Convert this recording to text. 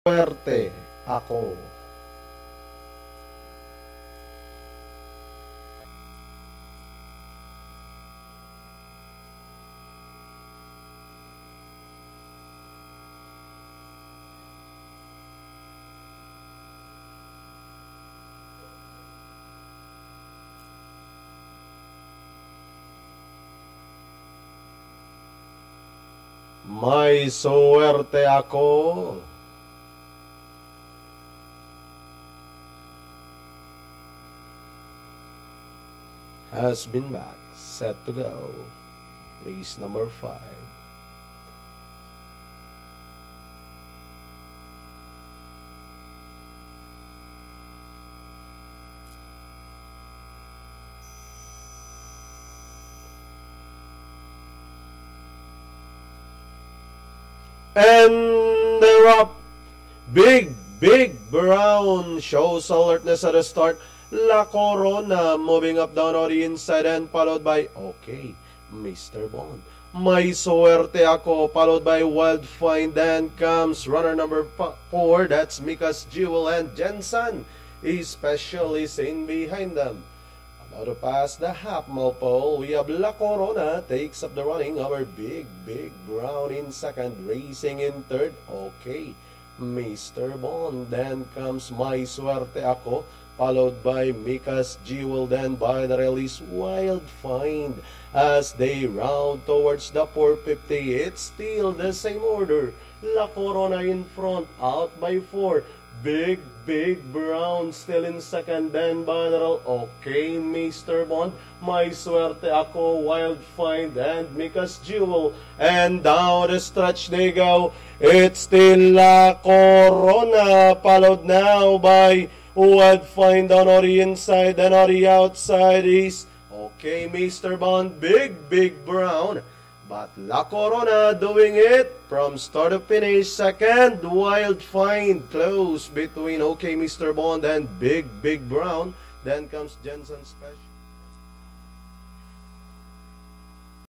Swerte ako. May swerte ako. Has been back, set to go. Race number 5. And they're up. Big Brown shows alertness at the start. La Corona moving up down on the inside and followed by okay, Mr. Bond. May swerte ako, followed by Wild Find. Then comes runner number 4. That's Mika's Jewel and Jensen, especially seen behind them. About to pass the half-mile pole, we have La Corona takes up the running over Big Brown in second, racing in third. Okay, Mr. Bond. Then comes May Swerte Ako, followed by Mika's Jewel, then by the release Wild Find. As they round towards the 450, it's still the same order. La Corona in front, out by 4. Big Brown still in second, then Banneral. Okay, Mr. Bond. May Swerte Ako, Wild Find, and Mika's Jewel. And down the stretch they go. It's still La Corona, followed now by Wild Find on the inside, and on the outside is okay, Mr. Bond. Big Brown. But La Corona doing it from start to finish. Second, Wild Find close between okay, Mr. Bond and Big Brown. Then comes Jensen Special.